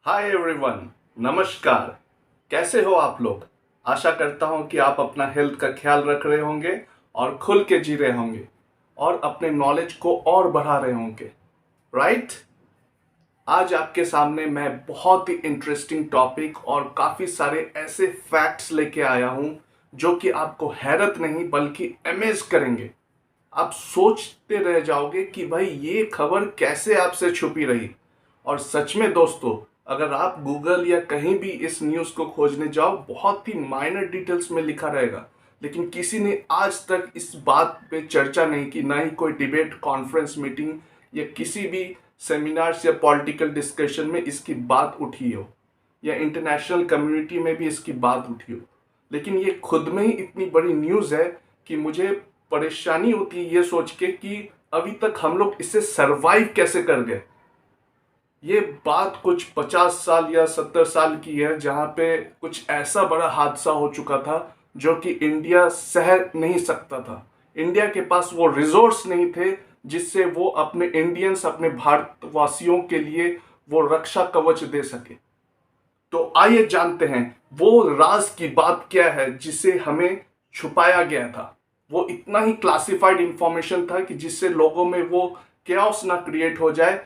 Hi everyone, नमस्कार। कैसे हो आप लोग? आशा करता हूं कि आप अपना हेल्थ का ख्याल रख रहे होंगे और खुल के जी रहे होंगे और अपने नॉलेज को और बढ़ा रहे होंगे, राइट? आज आपके सामने मैं बहुत ही इंटरेस्टिंग टॉपिक और काफ़ी सारे ऐसे फैक्ट्स लेके आया हूं जो कि आपको हैरत नहीं बल्कि अमेज करेंगे। आप सोचते रह जाओगे कि भाई ये खबर कैसे आपसे छुपी रही। और सच में दोस्तों, अगर आप गूगल या कहीं भी इस न्यूज़ को खोजने जाओ, बहुत ही माइनर डिटेल्स में लिखा रहेगा, लेकिन किसी ने आज तक इस बात पे चर्चा नहीं की। ना ही कोई डिबेट, कॉन्फ्रेंस, मीटिंग या किसी भी सेमिनार्स या पॉलिटिकल डिस्कशन में इसकी बात उठी हो, या इंटरनेशनल कम्युनिटी में भी इसकी बात उठी हो। लेकिन ये खुद में ही इतनी बड़ी न्यूज़ है कि मुझे परेशानी होती है ये सोच के कि अभी तक हम लोग इससे सरवाइव कैसे कर गए। ये बात कुछ 50 साल या 70 साल की है, जहां पे कुछ ऐसा बड़ा हादसा हो चुका था जो कि इंडिया सह नहीं सकता था। इंडिया के पास वो रिसोर्स नहीं थे जिससे वो अपने इंडियंस, अपने भारतवासियों के लिए वो रक्षा कवच दे सके। तो आइए जानते हैं वो राज की बात क्या है जिसे हमें छुपाया गया था। वो इतना ही क्लासिफाइड इंफॉर्मेशन था कि जिससे लोगों में वो कैओस ना क्रिएट हो जाए,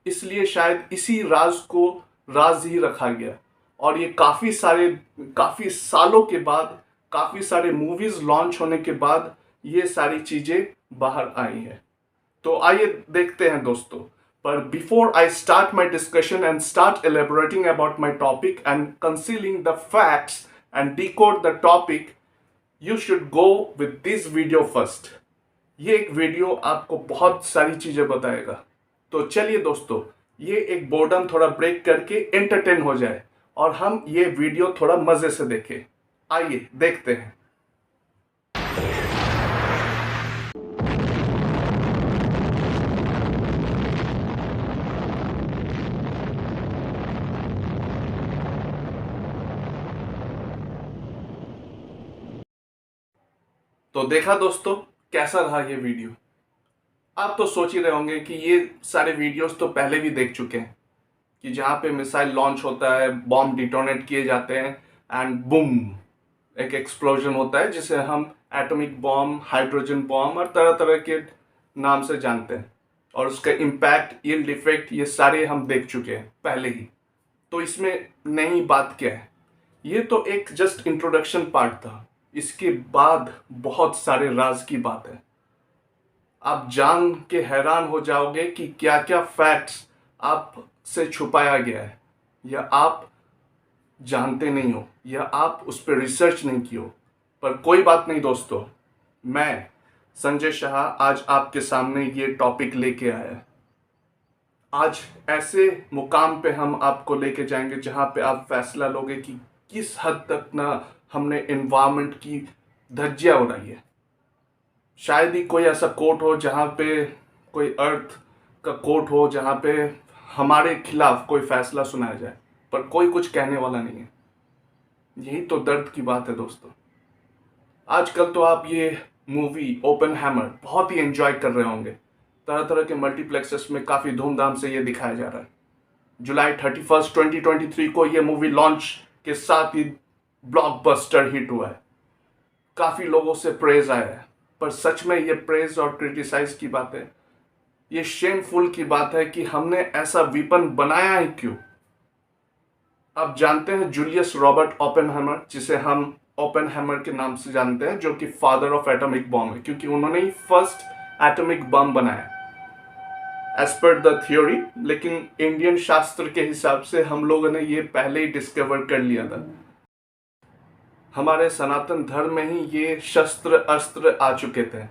इसलिए शायद इसी राज को राज ही रखा गया। और ये काफी सालों के बाद, काफी सारे मूवीज लॉन्च होने के बाद ये सारी चीजें बाहर आई हैं। तो आइए देखते हैं दोस्तों। पर before I start my discussion and start elaborating about my topic and concealing the facts and decode the topic, you should go with this video first. ये एक वीडियो आपको बहुत सारी चीजें बताएगा। तो चलिए दोस्तों, ये एक बोर्डम थोड़ा ब्रेक करके एंटरटेन हो जाए और हम ये वीडियो थोड़ा मजे से देखें। आइए देखते हैं। तो देखा दोस्तों, कैसा रहा ये वीडियो? आप तो सोच ही रहे होंगे कि ये सारे वीडियोस तो पहले भी देख चुके हैं, कि जहाँ पे मिसाइल लॉन्च होता है, बॉम्ब डिटोनेट किए जाते हैं एंड बूम, एक एक्सप्लोजन होता है जिसे हम एटॉमिक बॉम्ब, हाइड्रोजन बॉम्ब और तरह तरह के नाम से जानते हैं। और उसका इम्पैक्ट, यील्ड इफेक्ट, ये सारे हम देख चुके हैं पहले ही। तो इसमें नई बात क्या है? ये तो एक जस्ट इंट्रोडक्शन पार्ट था। इसके बाद बहुत सारे राज की बात है। आप जान के हैरान हो जाओगे कि क्या क्या फैक्ट्स आपसे छुपाया गया है, या आप जानते नहीं हो, या आप उस पर रिसर्च नहीं की हो। पर कोई बात नहीं दोस्तों, मैं संजय शाह आज आपके सामने ये टॉपिक लेके आया। आज ऐसे मुकाम पे हम आपको लेके जाएंगे जहां पे आप फैसला लोगे कि किस हद तक ना हमने एनवायरनमेंट की धज्जियां उड़ाई है। शायद ही कोई ऐसा कोर्ट हो जहाँ पे, कोई अर्थ का कोर्ट हो जहाँ पे हमारे खिलाफ कोई फैसला सुनाया जाए, पर कोई कुछ कहने वाला नहीं है। यही तो दर्द की बात है दोस्तों। आजकल तो आप ये मूवी ओपेनहाइमर बहुत ही एंजॉय कर रहे होंगे। तरह तरह के मल्टीप्लेक्सेस में काफ़ी धूमधाम से ये दिखाया जा रहा है। जुलाई 31 2023 को ये मूवी लॉन्च के साथ ही ब्लॉकबस्टर हिट हुआ है। काफ़ी लोगों से प्रेज आया है। पर सच में ये प्रेज और क्रिटिसाइज की बात है, ये शेमफुल की बात है कि हमने ऐसा वीपन बनाया है क्यों। आप जानते हैं जूलियस रॉबर्ट ओपेनहाइमर, जिसे हम ओपेनहाइमर के नाम से जानते हैं, जो कि फादर ऑफ एटॉमिक बॉम्ब है, क्योंकि उन्होंने ही फर्स्ट एटॉमिक बम बनाया एज पर द थ्योरी। लेकिन इंडियन शास्त्र के हिसाब से हम लोगों ने ये पहले ही डिस्कवर कर लिया था। हमारे सनातन धर्म में ही ये शस्त्र अस्त्र आ चुके थे।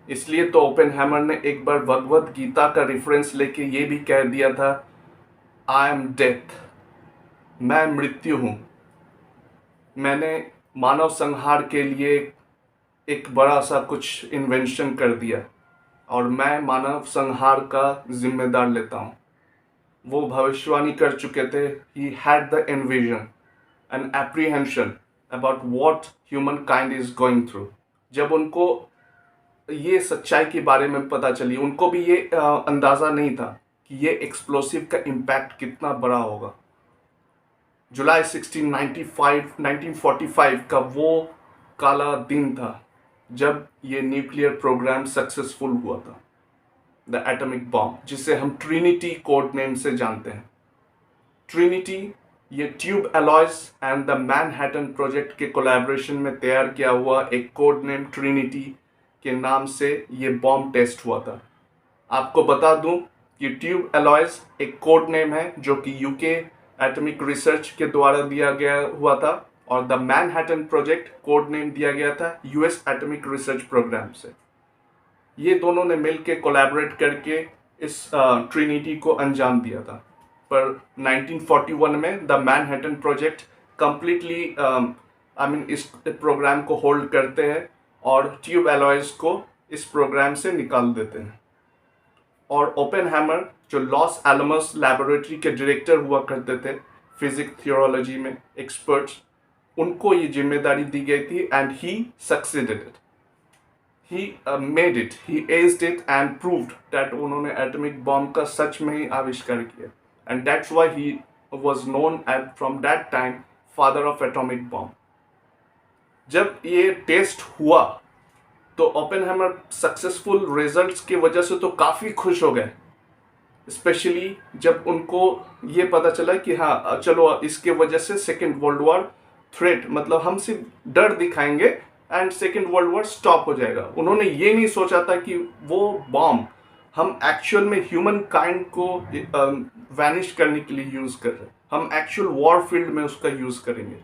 इसलिए तो ओपेनहाइमर ने एक बार भगवत गीता का रेफरेंस लेके ये भी कह दिया था, आई एम डेथ, मैं मृत्यु हूँ। मैंने मानव संहार के लिए एक बड़ा सा कुछ इन्वेंशन कर दिया और मैं मानव संहार का जिम्मेदार लेता हूँ। वो भविष्यवाणी कर चुके थे। He had the envision and apprehension about what human kind is going through. जब उनको ये सच्चाई के बारे में पता चली, उनको भी ये अंदाज़ा नहीं था कि ये एक्सप्लोसिव का इम्पैक्ट कितना बड़ा होगा। जुलाई 1945 का वो काला दिन था जब ये न्यूक्लियर प्रोग्राम सक्सेसफुल हुआ था, द एटॉमिक बॉम्ब, जिसे हम ट्रिनिटी कोड नेम से जानते हैं। ट्रिनिटी ये tube alloys and the Manhattan project के कोलैबोरेशन में तैयार किया हुआ एक कोड नेम ट्रिनिटी के नाम से ये बॉम्ब टेस्ट हुआ था। आपको बता दूं कि ट्यूब एलॉयज एक कोड नेम है जो कि यूके एटॉमिक रिसर्च के द्वारा दिया गया हुआ था, और the Manhattan project code name दिया गया था यूएस एटॉमिक रिसर्च प्रोग्राम से। ये दोनों ने मिलकर कोलैबोरेट करके इस ट्रिनिटी को अंजाम दिया था। पर 1941 में द मैनहट्टन प्रोजेक्ट कंप्लीटली इस प्रोग्राम को होल्ड करते हैं और ट्यूब एलॉयज को इस प्रोग्राम से निकाल देते हैं। और ओपेनहाइमर जो लॉस एलमस लैबोरेटरी के डायरेक्टर हुआ करते थे फिजिक्स थियोलॉजी में एक्सपर्ट्स, उनको ये जिम्मेदारी दी गई थी and he succeeded it. He made it, he aced it and proved that उन्होंने एटॉमिक बॉम्ब का सच में ही आविष्कार किया, and that's why he was known as from that time father of atomic bomb। जब ये टेस्ट हुआ तो ओपेनहाइमर सक्सेसफुल रिजल्ट्स की वजह से तो काफ़ी खुश हो गए, स्पेशली जब उनको ये पता चला कि हाँ चलो इसके वजह से सेकेंड वर्ल्ड वॉर थ्रेट, मतलब हम सिर्फ डर दिखाएंगे and second world war stop हो जाएगा। उन्होंने ये नहीं सोचा था कि वो बॉम्ब हम एक्चुअल में ह्यूमन काइंड को वैनिश करने के लिए यूज़ कर रहे हैं, हम एक्चुअल वॉर फील्ड में उसका यूज़ करेंगे।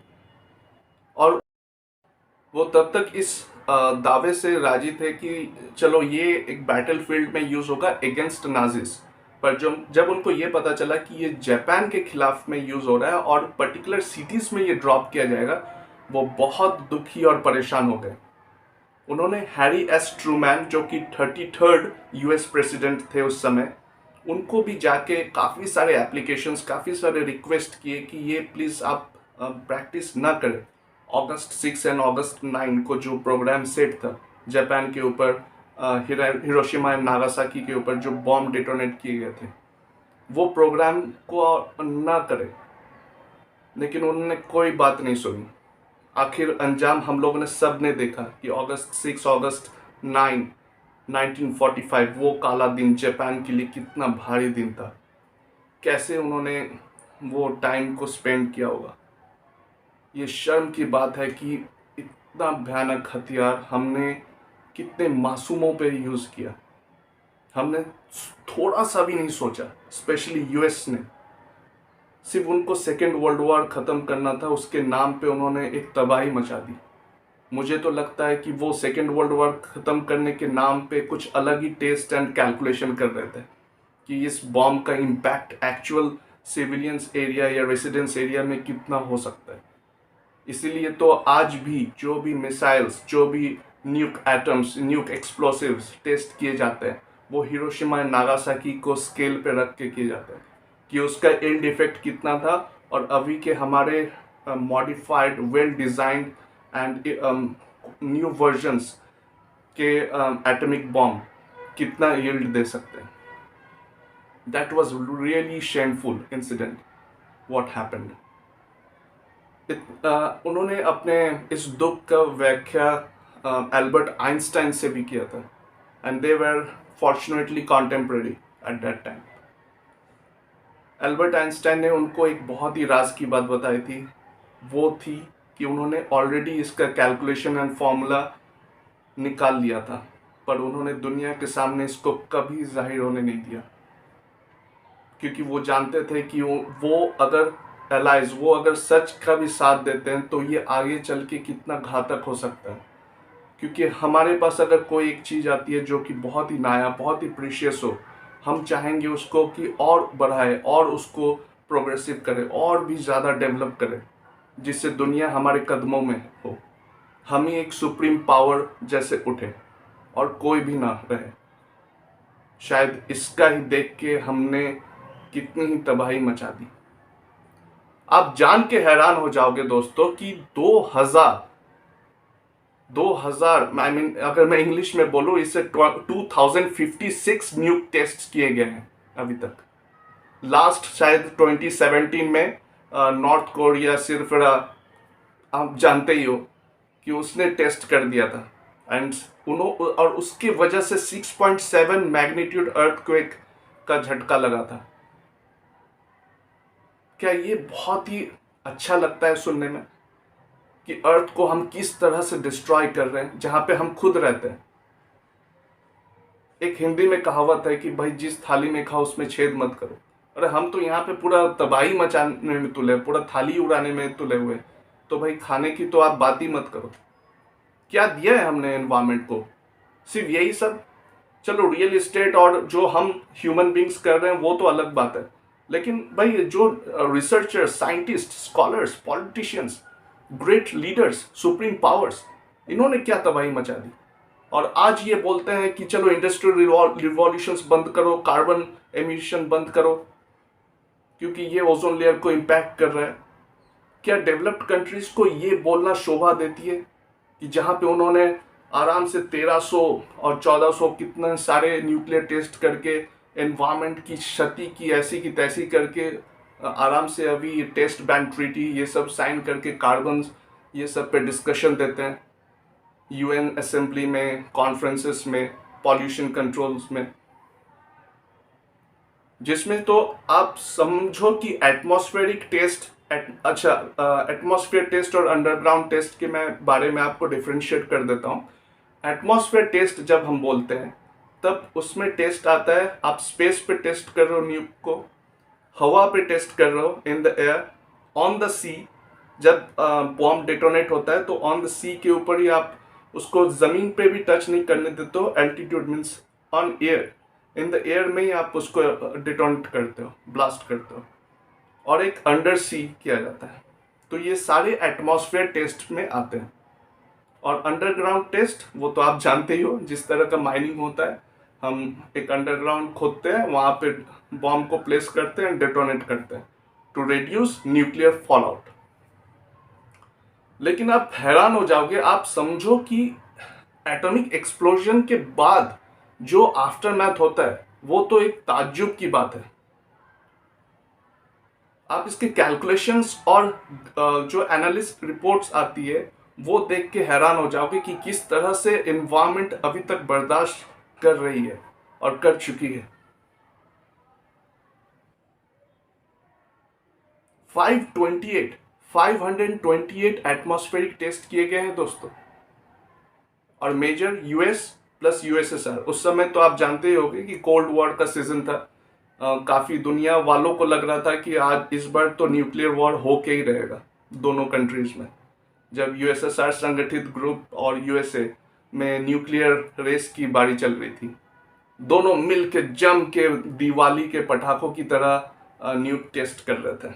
और वो तब तक इस दावे से राजी थे कि चलो ये एक बैटल फील्ड में यूज़ होगा अगेंस्ट नाजिस। पर जब उनको ये पता चला कि ये जापान के खिलाफ में यूज़ हो रहा है और पर्टिकुलर सिटीज़ में ये ड्रॉप किया जाएगा, वो बहुत दुखी और परेशान हो गए। उन्होंने हैरी एस ट्रूमैन जो कि 33rd यूएस प्रेसिडेंट थे उस समय, उनको भी जाके काफ़ी सारे एप्लीकेशंस, काफ़ी सारे रिक्वेस्ट किए कि ये प्लीज़ आप प्रैक्टिस ना करें। अगस्त 6 एंड अगस्त 9 को जो प्रोग्राम सेट था जापान के ऊपर, हिरोशिमा एंड नागासाकी के ऊपर जो बॉम्ब डिटोनेट किए गए थे, वो प्रोग्राम को ना करें, लेकिन उन्होंने कोई बात नहीं सुनी। आखिर अंजाम हम लोगों ने सब ने देखा कि अगस्त 6 अगस्त 9 1945 वो काला दिन जापान के लिए कितना भारी दिन था, कैसे उन्होंने वो टाइम को स्पेंड किया होगा। ये शर्म की बात है कि इतना भयानक हथियार हमने कितने मासूमों पे यूज़ किया। हमने थोड़ा सा भी नहीं सोचा, स्पेशली यूएस ने। सिर्फ उनको सेकेंड वर्ल्ड वॉर ख़त्म करना था, उसके नाम पे उन्होंने एक तबाही मचा दी। मुझे तो लगता है कि वो सेकेंड वर्ल्ड वॉर ख़त्म करने के नाम पे कुछ अलग ही टेस्ट एंड कैलकुलेशन कर रहे थे कि इस बॉम्ब का इम्पैक्ट एक्चुअल सिविलियंस एरिया या रेसिडेंस एरिया में कितना हो सकता है। इसीलिए तो आज भी जो भी मिसाइल्स, जो भी nuke atoms, nuke explosives test किए जाते हैं, वो हिरोशिमा एंड नागासाकी को स्केल पे रख के किए जाते हैं कि उसका एंड इफेक्ट कितना था, और अभी के हमारे modified well designed and new versions के एटॉमिक बॉम्ब कितना यील्ड दे सकते हैं। That was really shameful incident what happened. उन्होंने अपने इस दुख का व्याख्या एल्बर्ट आइंस्टाइन से भी किया था, and they were fortunately contemporary at that time. Albert Einstein ने उनको एक बहुत ही राज की बात बताई थी, वो थी कि उन्होंने ऑलरेडी इसका कैलकुलेशन एंड फॉर्मूला निकाल लिया था, पर उन्होंने दुनिया के सामने इसको कभी जाहिर होने नहीं दिया, क्योंकि वो जानते थे कि वो अगर एलाइज, वो अगर सच का भी साथ देते हैं तो ये आगे चल के कितना घातक हो सकता है। क्योंकि हमारे पास अगर कोई एक चीज़ आती है जो कि बहुत ही नायाब, बहुत ही प्रीशियस हो, हम चाहेंगे उसको कि और बढ़ाए और उसको प्रोग्रेसिव करे और भी ज़्यादा डेवलप करे, जिससे दुनिया हमारे कदमों में हो, हम ही एक सुप्रीम पावर जैसे उठे और कोई भी ना रहे। शायद इसका ही देख के हमने कितनी ही तबाही मचा दी। आप जान के हैरान हो जाओगे दोस्तों कि 2000 अगर मैं इंग्लिश में बोलूँ, इससे 2056 न्यूक टेस्ट किए गए हैं अभी तक। लास्ट शायद 2017 में नॉर्थ कोरिया सिर्फ आप जानते ही हो कि उसने टेस्ट कर दिया था, एंड और उसकी वजह से 6.7 मैग्नीट्यूड अर्थक्वेक का झटका लगा था। क्या ये बहुत ही अच्छा लगता है सुनने में कि अर्थ को हम किस तरह से डिस्ट्रॉय कर रहे हैं जहां पे हम खुद रहते हैं। एक हिंदी में कहावत है कि भाई जिस थाली में खाओ उसमें छेद मत करो। अरे हम तो यहाँ पे पूरा तबाही मचाने में तुले, पूरा थाली उड़ाने में तुले हुए, तो भाई खाने की तो आप बात ही मत करो। क्या दिया है हमने एनवायरमेंट को? सिर्फ यही सब। चलो रियल इस्टेट और जो हम ह्यूमन बींग्स कर रहे हैं वो तो अलग बात है, लेकिन भाई जो researchers, scientist, scholars, politicians, great leaders, supreme powers, इन्होंने क्या तबाही मचा दी। और आज ये बोलते हैं कि चलो इंडस्ट्रियल रिवॉल्यूशंस बंद करो, कार्बन एमिशन बंद करो, क्योंकि ये ओजोन लेयर को इम्पैक्ट कर रहा है। क्या डेवलप्ड कंट्रीज को ये बोलना शोभा देती है कि जहां पे उन्होंने आराम से 1300 और 1400 कितने सारे न्यूक्लियर टेस्ट करके एनवायरमेंट की क्षति की ऐसी की तैसी करके आराम से अभी टेस्ट बैन ट्रीटी ये सब साइन करके कार्बन ये सब पे डिस्कशन देते हैं यूएन असेंबली में, कॉन्फ्रेंसेस में, पॉल्यूशन कंट्रोल्स में, जिसमें तो आप समझो कि एटमॉस्फेरिक टेस्ट अच्छा, एटमॉस्फेयर टेस्ट और अंडरग्राउंड टेस्ट के मैं बारे में आपको डिफ्रेंशिएट कर देता हूँ। एटमॉस्फेयर टेस्ट जब हम बोलते हैं तब उसमें टेस्ट आता है, आप स्पेस पे टेस्ट कर रहे हो न्यूक को, हवा पे टेस्ट कर रहे हो, in the air, on the sea. जब बॉम्ब डिटोनेट होता है तो ऑन द सी के ऊपर ही आप उसको जमीन पे भी टच नहीं करने देते हो, altitude means on air, in the air में ही आप उसको डिटोनेट करते हो, ब्लास्ट करते हो। और एक अंडर सी किया जाता है। तो ये सारे एटमॉस्फेयर टेस्ट में आते हैं। और अंडरग्राउंड टेस्ट वो तो आप जानते ही हो, जिस तरह का माइनिंग होता है, हम एक अंडरग्राउंड खोदते हैं, वहां पे बॉम्ब को प्लेस करते हैं, डेटोनेट करते हैं टू रिड्यूस न्यूक्लियर फॉलआउट। लेकिन आप हैरान हो जाओगे, आप समझो कि एटॉमिक एक्सप्लोजन के बाद जो आफ्टरमैथ होता है वो तो एक ताज्जुब की बात है। आप इसके कैलकुलेशंस और जो एनालिस्ट रिपोर्ट्स आती है वो देख के हैरान हो जाओगे कि किस तरह से एनवायरनमेंट अभी तक बर्दाश्त कर रही है और कर चुकी है। 528 एटमॉस्फेरिक टेस्ट किए गए हैं दोस्तों। और मेजर यूएस प्लस यूएसएसआर, उस समय तो आप जानते ही होंगे कि कोल्ड वॉर का सीजन था। काफी दुनिया वालों को लग रहा था कि आज इस बार तो न्यूक्लियर वॉर होके ही रहेगा दोनों कंट्रीज में। जब यूएसएसआर संगठित ग्रुप और यूएसए में न्यूक्लियर रेस की बारी चल रही थी, दोनों मिल के जम के दिवाली के पटाखों की तरह न्यूक टेस्ट कर रहे थे,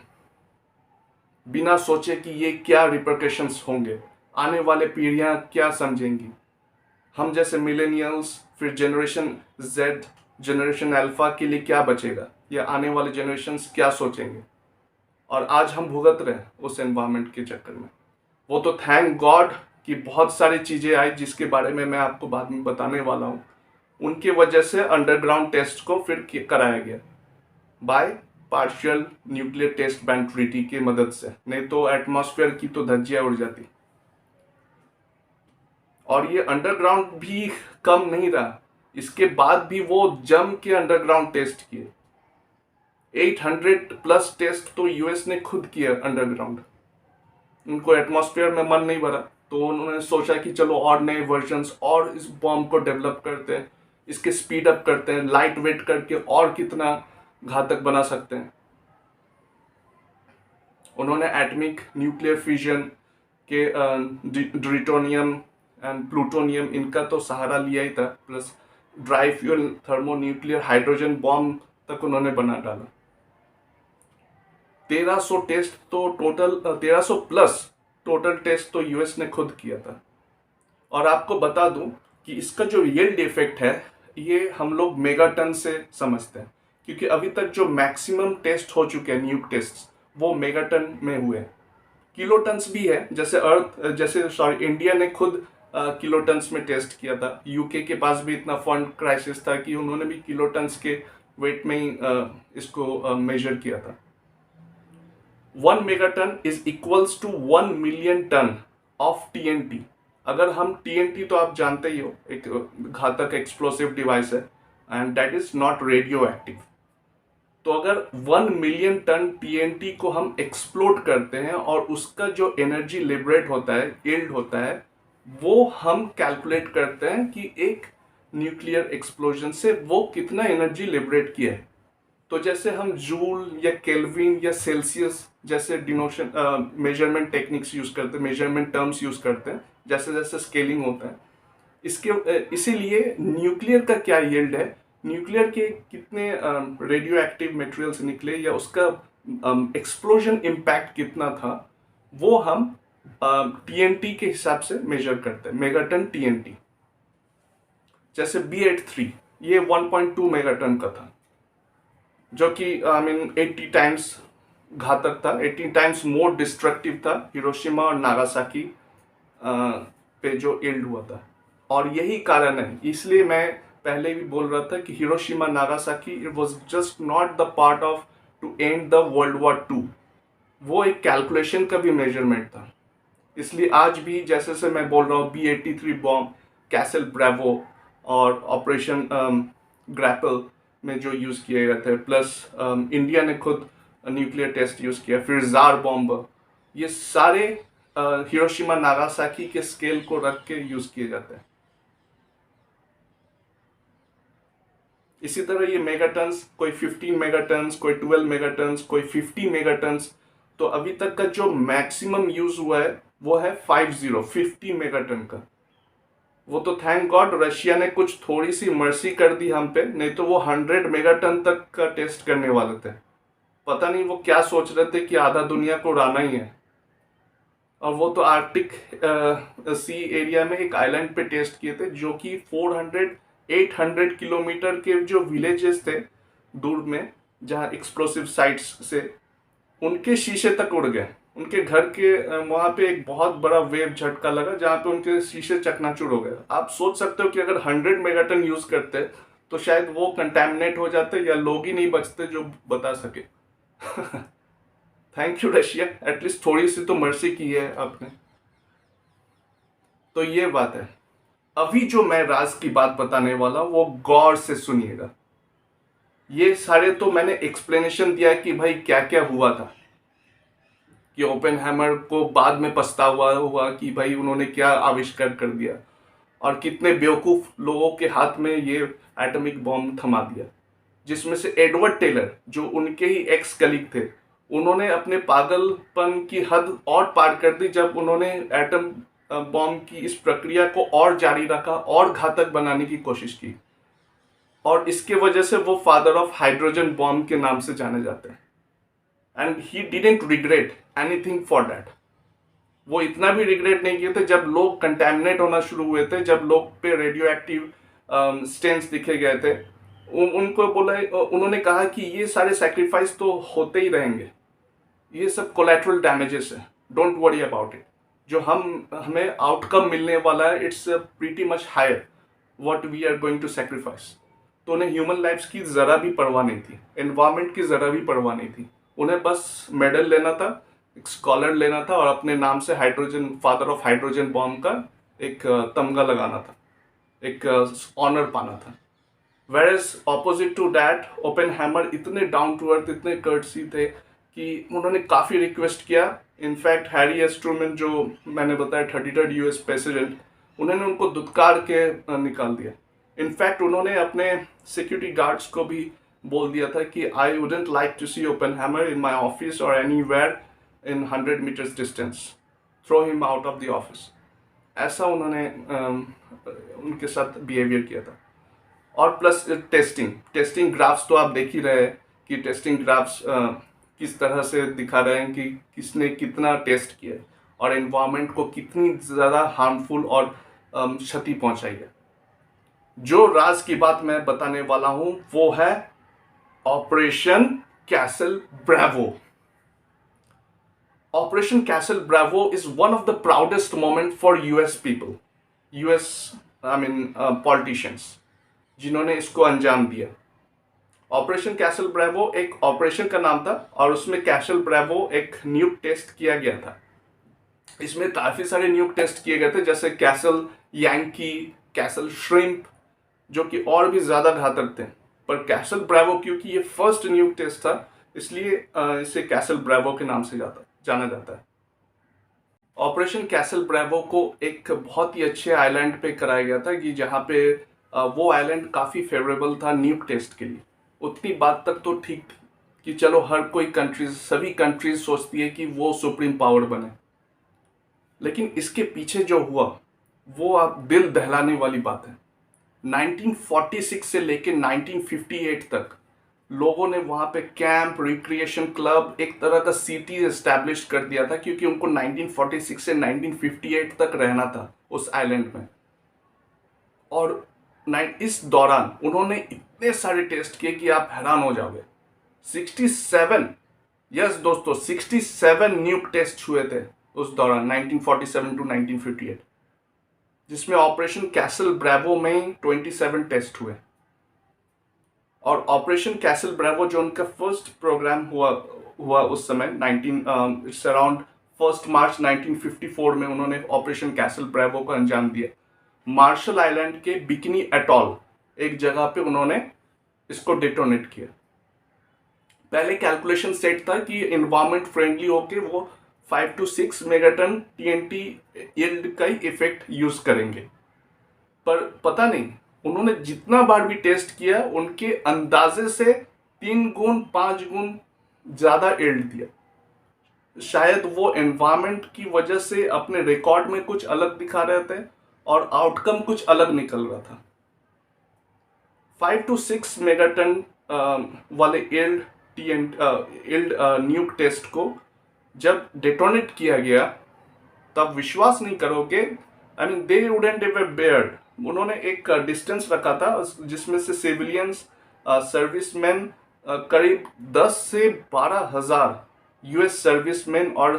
बिना सोचे कि ये क्या रिपरकशंस होंगे, आने वाले पीढ़ियां क्या समझेंगी, हम जैसे मिलेनियल्स, फिर जनरेशन जेड, जनरेशन अल्फा के लिए क्या बचेगा, या आने वाले जनरेशन्स क्या सोचेंगे। और आज हम भुगत रहे हैं उस एनवायरनमेंट के चक्कर में। वो तो थैंक गॉड कि बहुत सारी चीज़ें आई जिसके बारे में मैं आपको बाद में बताने वाला हूँ। उनके वजह से अंडरग्राउंड टेस्ट को फिर कराया गया by partial nuclear test ban treaty की मदद से, नहीं तो एटमॉस्फेयर की तो धज्जियां उड़ जाती। और ये अंडरग्राउंड भी कम नहीं रहा, इसके बाद भी वो जम के अंडरग्राउंड टेस्ट किए। 800 प्लस टेस्ट तो यूएस ने खुद किया अंडरग्राउंड। उनको एटमॉस्फेयर में मन नहीं भरा तो उन्होंने सोचा कि चलो और नए वर्जन्स और इस बॉम्ब को डेवलप करते हैं, इसके स्पीड अप करते हैं, लाइट वेट करके और कितना घातक बना सकते हैं। उन्होंने एटमिक न्यूक्लियर फ्यूजन के ड्यूटेरियम एंड प्लूटोनियम इनका तो सहारा लिया ही था, plus dry fuel thermonuclear hydrogen bomb तक उन्होंने बना डाला। 1300 टेस्ट तो टोटल, 1300 प्लस टोटल टेस्ट तो यूएस ने खुद किया था। और आपको बता दूं कि इसका जो रियल इफेक्ट है ये हम लोग मेगाटन से समझते हैं, क्योंकि अभी तक जो मैक्सिमम टेस्ट हो चुके हैं न्यूक टेस्ट वो मेगाटन में हुए हैं। किलोटन्स भी है, जैसे इंडिया ने खुद किलोटन्स में टेस्ट किया था। यूके के पास भी इतना फंड क्राइसिस था कि उन्होंने भी किलोटन्स के वेट में ही इसको मेजर किया था। 1 megaton is equals to 1 million ton of TNT. अगर हम टीएनटी तो आप जानते ही हो, एक घातक एक्सप्लोसिव डिवाइस है and that is not radio active. तो अगर 1 मिलियन टन टीएनटी को हम एक्सप्लोड करते हैं और उसका जो एनर्जी लिबरेट होता है, यील्ड होता है, वो हम कैलकुलेट करते हैं कि एक न्यूक्लियर एक्सप्लोजन से वो कितना एनर्जी लिबरेट किया है। तो जैसे हम जूल या केल्विन या सेल्सियस जैसे डिनोशन मेजरमेंट टेक्निक्स यूज करते हैं, मेजरमेंट टर्म्स यूज करते हैं, जैसे जैसे स्केलिंग होता है, इसीलिए न्यूक्लियर का क्या यील्ड है, न्यूक्लियर के कितने रेडियो एक्टिव मटेरियल्स निकले या उसका एक्सप्लोजन इम्पैक्ट कितना था, वो हम टीएनटी के हिसाब से मेजर करते हैं, मेगाटन टीएनटी। जैसे B83 ये 1.2 मेगाटन का था, जो कि आई मीन 80 टाइम्स घातक था, 80 टाइम्स मोर डिस्ट्रक्टिव था हिरोशिमा और नागासाकी पे जो यील्ड हुआ था। और यही कारण है, इसलिए मैं पहले भी बोल रहा था कि Hiroshima Nagasaki it was just not the part of to end the world war 2, वो एक कैलकुलेशन का भी मेजरमेंट था। इसलिए आज भी जैसे से मैं बोल रहा हूँ B83 बॉम्ब, कैसल ब्रेवो और ऑपरेशन ग्रैपल में जो यूज किए गए थे, प्लस इंडिया ने खुद न्यूक्लियर टेस्ट यूज किया, फिर जार बॉम्ब, ये सारे हिरोशिमा नागासाकी के स्केल को रख के यूज किए जाते हैं। इसी तरह ये मेगाटन्स, कोई 15 मेगाटन्स, कोई 12 मेगाटन्स, कोई 50 मेगाटन्स। तो अभी तक का जो मैक्सिमम यूज हुआ है वो है 50 मेगाटन का। वो तो थैंक गॉड रशिया ने कुछ थोड़ी सी मर्सी कर दी हम पे, नहीं तो वो 100 मेगाटन तक का टेस्ट करने वाले थे। पता नहीं वो क्या सोच रहे थे कि आधा दुनिया को उड़ाना ही है। और वो तो आर्कटिक सी एरिया में एक आइलैंड पे टेस्ट किए थे, जो कि 800 किलोमीटर के जो विलेजेस थे दूर में, जहाँ एक्सप्लोसिव साइट्स से उनके शीशे तक उड़ गए। उनके घर के वहां पे एक बहुत बड़ा वेव झटका लगा, जहाँ पे उनके शीशे चकनाचूर हो गए। आप सोच सकते हो कि अगर 100 मेगाटन यूज करते तो शायद वो कंटेमिनेट हो जाते या लोग ही नहीं बचते जो बता सके। थैंक यू रशिया, एटलीस्ट थोड़ी सी तो मर्सी की है आपने। तो ये बात है। अभी जो मैं राज की बात बताने वाला हूं वो गौर से सुनिएगा। ये सारे तो मैंने एक्सप्लेनेशन दिया कि भाई क्या क्या हुआ था, कि ओपेनहाइमर को बाद में पछतावा हुआ कि भाई उन्होंने क्या आविष्कार कर दिया, और कितने बेवकूफ लोगों के हाथ में ये एटॉमिक बॉम्ब थमा दिया। जिसमें से एडवर्ड टेलर, जो उनके ही एक्स कलीग थे, उन्होंने अपने पागलपन की हद और पार कर दी जब उन्होंने एटम बॉम्ब की इस प्रक्रिया को और जारी रखा और घातक बनाने की कोशिश की। और इसके वजह से वो फादर ऑफ हाइड्रोजन बॉम्ब के नाम से जाने जाते हैं। And he didn't regret anything for that. वो इतना भी रिग्रेट नहीं किए थे जब लोग कंटेमिनेट होना शुरू हुए थे, जब लोग पे रेडियो एक्टिव स्टेन्स दिखे गए थे। उनको बोला, उन्होंने कहा कि ये सारे सैक्रिफाइस तो होते ही रहेंगे, ये सब कोलैटरल डैमेजेस है, डोंट वरी अबाउट इट। जो हमें आउटकम मिलने वाला है it's pretty much higher what we are going to sacrifice. तो उन्हें ह्यूमन लाइफ्स की जरा भी परवाह नहीं थी, एनवायरमेंट की जरा भी परवाह नहीं थी। उन्हें बस मेडल लेना था, एक स्कॉलर लेना था और अपने नाम से hydrogen, father of hydrogen bomb का एक तमगा लगाना था, एक ऑनर पाना था। Whereas opposite to that, Oppenheimer इतने डाउन टू अर्थ, इतने कर्टसी थे कि उन्होंने काफ़ी रिक्वेस्ट किया। इनफैक्ट हैरी एस ट्रूमैन, जो मैंने बताया 33rd यूएस प्रेसिडेंट, उन्होंने उनको दुत्कार के निकाल दिया। इनफैक्ट उन्होंने अपने सिक्योरिटी गार्ड्स को भी बोल दिया था कि I wouldn't like to see Oppenheimer in my office और anywhere in 100 meters distance, throw him out of the office. ऐसा उन्होंने उनके साथ बिहेवियर किया था। और प्लस टेस्टिंग ग्राफ्स तो आप देख ही रहे हैं कि टेस्टिंग ग्राफ्स किस तरह से दिखा रहे हैं कि किसने कितना टेस्ट किया और एनवायरनमेंट को कितनी ज़्यादा हार्मफुल और क्षति पहुंचाई है। जो राज की बात मैं बताने वाला हूं वो है operation Castle Bravo. Operation Castle Bravo is one of the proudest moment for US people, US politicians, जिन्होंने इसको अंजाम दिया। ऑपरेशन कैसल ब्रेवो एक ऑपरेशन का नाम था और उसमें कैसल ब्रेवो एक न्यूक टेस्ट किया गया था। इसमें काफी सारे न्यूक टेस्ट किए गए थे, जैसे कैसल यांकी, कैसल श्रिम्प, जो कि और भी ज्यादा घातक थे। पर कैसल ब्रेवो क्योंकि ये फर्स्ट न्यूक टेस्ट था, इसलिए इसे कैसल ब्रेवो के नाम से जाना जाता है। ऑपरेशन कैसल ब्रेवो को एक बहुत ही अच्छे आइलैंड पे कराया गया था कि जहाँ पे वो आइलैंड काफ़ी फेवरेबल था न्यूक टेस्ट के लिए। उतनी बात तक तो ठीक थी कि चलो हर कोई कंट्रीज, सभी कंट्रीज सोचती है कि वो सुप्रीम पावर बने, लेकिन इसके पीछे जो हुआ वो आप दिल दहलाने वाली बात है। 1946 से लेकर 1958 तक लोगों ने वहां पे कैंप, रिक्रिएशन क्लब, एक तरह का सिटी एस्टैब्लिश कर दिया था, क्योंकि उनको 1946 से 1958 तक रहना था उस आइलैंड में। और इस दौरान उन्होंने इतने सारे टेस्ट किए कि आप हैरान हो जाओगे। 67, यस दोस्तों, 67 न्यूक टेस्ट हुए थे उस दौरान 1947 टू 1958, जिसमें ऑपरेशन कैसल ब्रेवो में 27 टेस्ट हुए। और ऑपरेशन कैसल ब्रेवो जो उनका फर्स्ट प्रोग्राम हुआ उस समय अराउंड 1 मार्च 1954 में उन्होंने ऑपरेशन कैसल ब्रेवो को अंजाम दिया। मार्शल आइलैंड के बिकिनी एटॉल एक जगह पे उन्होंने इसको डिटोनेट किया। पहले कैलकुलेशन सेट था कि एनवायरमेंट फ्रेंडली होके वो 5 to 6 मेगाटन टीएनटी यील्ड का ही इफेक्ट यूज करेंगे, पर पता नहीं उन्होंने जितना बार भी टेस्ट किया उनके अंदाजे से 3 गुण 5 गुण ज्यादा यील्ड दिया। शायद वो एनवायरमेंट की वजह से अपने रिकॉर्ड में कुछ अलग दिखा रहे थे और आउटकम कुछ अलग निकल रहा था। 5 to 6 मेगाटन वाले यील्ड न्यूक टेस्ट को जब डेटोनेट किया गया तब विश्वास नहीं करोगे, I mean they wouldn't ever bear. उन्होंने एक डिस्टेंस रखा था जिसमें से सिविलियंस, सर्विसमैन, करीब 10 से 12 हजार यूएस सर्विसमैन और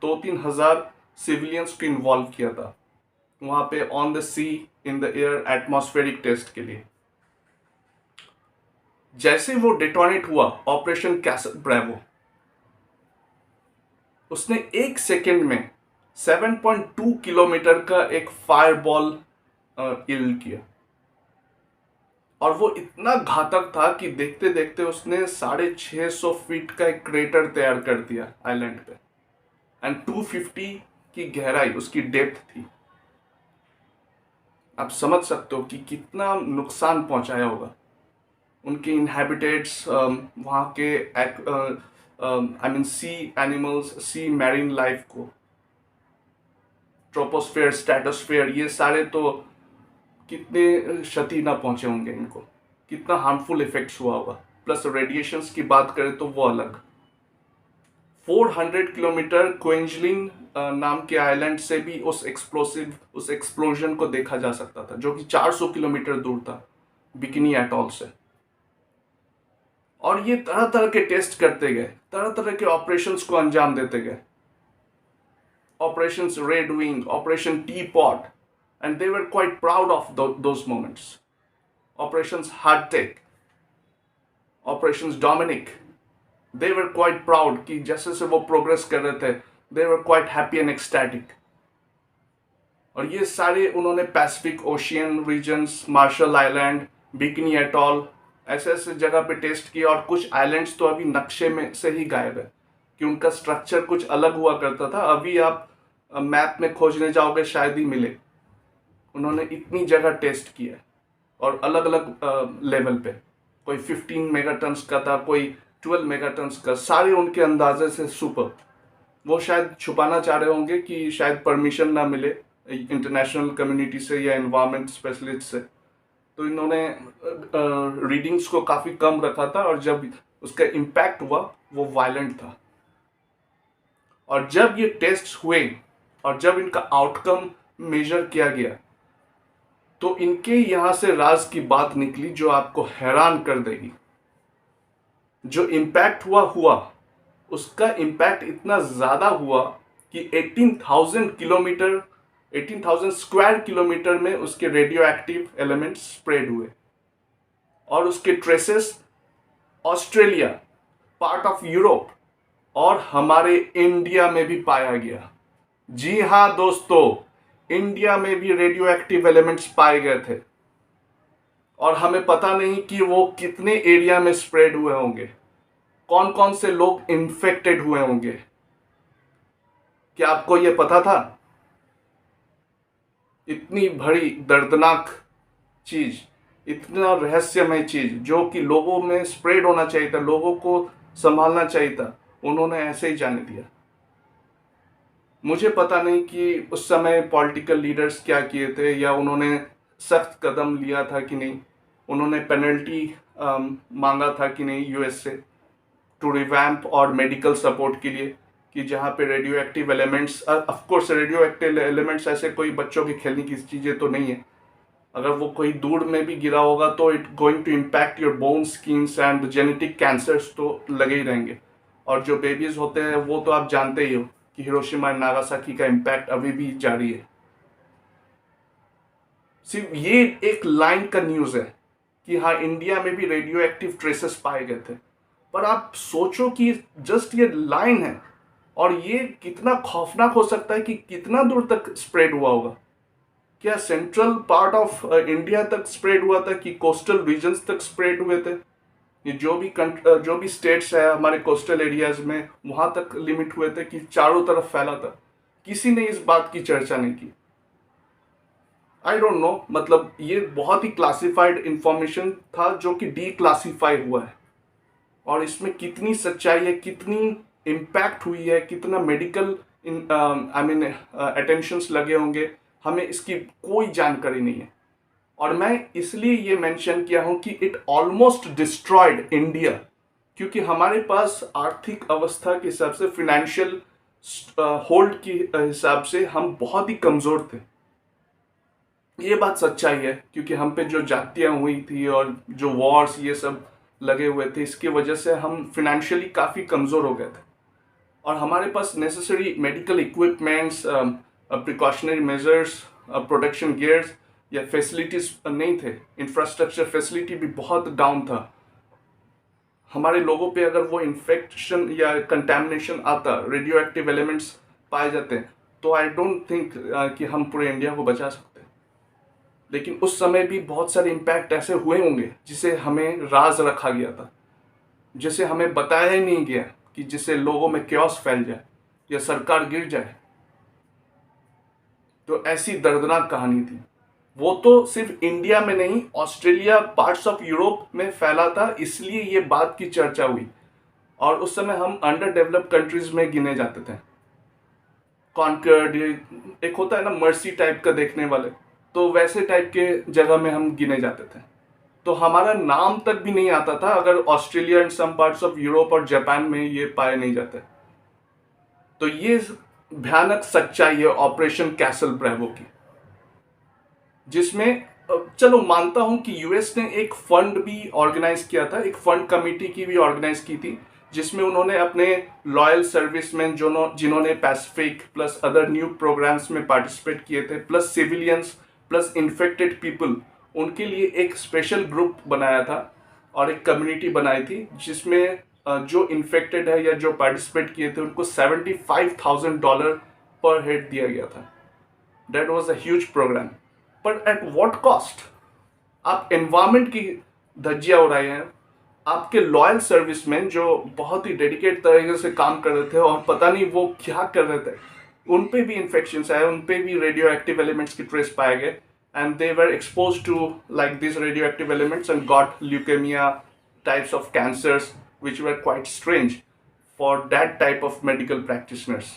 2-3 हजार सिविलियंस को इन्वॉल्व किया था वहां पे on the sea, in the air, atmospheric test के लिए। जैसे वो डेटोनेट हुआ ऑपरेशन कैसल ब्रेवो, उसने 1 सेकेंड में 7.2 किलोमीटर का एक फायरबॉल यील्ड किया। और वो इतना घातक था कि देखते देखते उसने 650 फीट का एक क्रेटर तैयार कर दिया आइलैंड पे, एंड 250 की गहराई उसकी डेप्थ थी। आप समझ सकते हो कि कितना नुकसान पहुंचाया होगा उनके इनहैबिटेट्स, वहां के I mean sea animals, sea marine life को, ट्रोपोस्फेयर, स्ट्रेटोस्फेयर, ये सारे तो कितने क्षति ना पहुंचे होंगे इनको, कितना हार्मफुल इफेक्ट्स हुआ होगा। प्लस रेडिएशंस की बात करें तो वो अलग। 400 किलोमीटर क्वेंजलिंग नाम के आइलैंड से भी उस एक्सप्लोजन को देखा जा सकता था, जो कि 400 किलोमीटर दूर था बिकिनी एटॉल से। और ये तरह तरह के टेस्ट करते गए, तरह तरह के ऑपरेशंस को अंजाम देते गए। Operations red wing, operation T pot, and they were quite proud of those moments. Operations Hardtech, Operations Dominic, they were quite proud कि जैसे से वो प्रोग्रेस कर रहे थे, they were quite happy and ecstatic. और ये सारे उन्होंने Pacific Ocean regions, Marshall Island, Bikini Atoll, ऐसे ऐसे जगह पे टेस्ट किया। और कुछ आइलैंड्स तो अभी नक्शे में से ही गायब है कि उनका स्ट्रक्चर कुछ अलग हुआ करता था, अभी आप मैप में खोजने जाओगे शायद ही मिले। उन्होंने इतनी जगह टेस्ट किया और अलग अलग लेवल पे, कोई 15 मेगाटन्स का था, कोई 12 मेगाटन्स का, सारे उनके अंदाजे से सुपर। वो शायद छुपाना चाह रहे होंगे कि शायद परमिशन ना मिले इंटरनेशनल कम्युनिटी से या एनवायरमेंट स्पेशलिस्ट से, तो इन्होंने रीडिंग्स को काफ़ी कम रखा था। और जब उसका इम्पैक्ट हुआ वो वायलेंट था। और जब ये टेस्ट हुए और जब इनका आउटकम मेजर किया गया तो इनके यहां से राज की बात निकली जो आपको हैरान कर देगी। जो इम्पैक्ट हुआ उसका इम्पैक्ट इतना ज्यादा हुआ कि 18,000 स्क्वायर किलोमीटर में उसके रेडियो एक्टिव एलिमेंट्स स्प्रेड हुए और उसके traces Australia, part of Europe और हमारे इंडिया में भी पाया गया। जी हाँ दोस्तों, इंडिया में भी रेडियो एक्टिव एलिमेंट्स पाए गए थे और हमें पता नहीं कि वो कितने एरिया में स्प्रेड हुए होंगे, कौन कौन से लोग इन्फेक्टेड हुए होंगे। क्या आपको ये पता था? इतनी बड़ी दर्दनाक चीज, इतना रहस्यमय चीज जो कि लोगों में स्प्रेड होना चाहिए था, लोगों को संभालना चाहिए था, उन्होंने ऐसे ही जाने दिया। मुझे पता नहीं कि उस समय पॉलिटिकल लीडर्स क्या किए थे या उन्होंने सख्त कदम लिया था कि नहीं, उन्होंने पेनल्टी मांगा था कि नहीं यूएस से टू रिवैम्प और मेडिकल सपोर्ट के लिए, कि जहाँ पे radio active elements, of course radio active elements ऐसे कोई बच्चों की खेलने की चीज़ें तो नहीं है। अगर वो कोई दूर में भी गिरा होगा तो it going to impact your bone, skins and genetic cancers तो लगे ही रहेंगे। और जो बेबीज होते हैं वो तो आप जानते ही हो कि हिरोशिमा एंड नागासाकी का इम्पैक्ट अभी भी जारी है। सिर्फ ये एक लाइन का न्यूज़ है कि हाँ, इंडिया में भी रेडियो एक्टिव ट्रेसेस पाए गए थे, पर आप सोचो कि जस्ट ये लाइन है और ये कितना खौफनाक हो सकता है कि कितना दूर तक स्प्रेड हुआ होगा। क्या सेंट्रल पार्ट ऑफ इंडिया तक स्प्रेड हुआ था कि कोस्टल रीजन्स तक स्प्रेड हुए थे? ये जो भी स्टेट्स है हमारे कोस्टल एरियाज में, वहां तक लिमिट हुए थे कि चारों तरफ फैला था? किसी ने इस बात की चर्चा नहीं की। आई डोंट नो, मतलब ये बहुत ही क्लासिफाइड इंफॉर्मेशन था जो कि डी क्लासीफाई हुआ है, और इसमें कितनी सच्चाई है, कितनी इम्पैक्ट हुई है, कितना मेडिकल अटेंशंस लगे होंगे, हमें इसकी कोई जानकारी नहीं है। और मैं इसलिए ये मेंशन किया हूं कि इट ऑलमोस्ट डिस्ट्रॉयड इंडिया, क्योंकि हमारे पास आर्थिक अवस्था के हिसाब से, फिनेंशियल होल्ड के हिसाब से हम बहुत ही कमजोर थे। ये बात सच्चाई है, क्योंकि हम पे जो जातियां हुई थी और जो वॉर्स ये सब लगे हुए थे, इसकी वजह से हम फिनेंशियली काफ़ी कमज़ोर हो गए थे और हमारे पास necessary medical equipments, precautionary measures, protection gears या फैसिलिटीज़ नहीं थे। इंफ्रास्ट्रक्चर फैसिलिटी भी बहुत डाउन था। हमारे लोगों पे अगर वो इन्फेक्शन या कंटेमिनेशन आता, रेडियो एक्टिव एलिमेंट्स पाए जाते, तो आई डोंट थिंक कि हम पूरे इंडिया को बचा सकते। लेकिन उस समय भी बहुत सारे इम्पैक्ट ऐसे हुए होंगे जिसे हमें राज रखा गया था, जिसे हमें बताया ही नहीं गया, कि जिससे लोगों में क्योस फैल जाए या सरकार गिर जाए। तो ऐसी दर्दनाक कहानी थी। वो तो सिर्फ इंडिया में नहीं, ऑस्ट्रेलिया, पार्ट्स ऑफ यूरोप में फैला था, इसलिए ये बात की चर्चा हुई। और उस समय हम अंडर डेवलप्ड कंट्रीज में गिने जाते थे। कॉन्कर्ड, एक होता है ना मर्सी टाइप का देखने वाले, तो वैसे टाइप के जगह में हम गिने जाते थे। तो हमारा नाम तक भी नहीं आता था अगर Australia and some parts of Europe और जापान में ये पाए नहीं जाते। तो ये भयानक सच्चाई है ऑपरेशन कैसल ब्रेवो की, जिसमें चलो मानता हूं कि यूएस ने एक फंड भी ऑर्गेनाइज किया था, एक फंड कमेटी की भी ऑर्गेनाइज की थी, जिसमें उन्होंने अपने लॉयल सर्विसमैन जिन्होंने Pacific plus other new programmes में पार्टिसिपेट किए थे, plus civilians plus infected people, उनके लिए एक स्पेशल ग्रुप बनाया था और एक कम्युनिटी बनाई थी, जिसमें जो इन्फेक्टेड है या जो पार्टिसिपेट किए थे उनको $75,000 पर हेड दिया गया था। That was a huge programme, पर एट व्हाट कॉस्ट? आप एनवायरमेंट की धज्जियां उड़ाए हैं, आपके लॉयल सर्विसमैन जो बहुत ही डेडिकेट तरीके से काम कर रहे थे और पता नहीं वो क्या कर रहे थे, उन पे भी इन्फेक्शन आए, उन पे भी रेडियो एक्टिव एलिमेंट्स की ट्रेस पाए गए, and they were exposed to like these radioactive elements and got leukemia, types of cancers which were quite strange for that type of medical practitioners.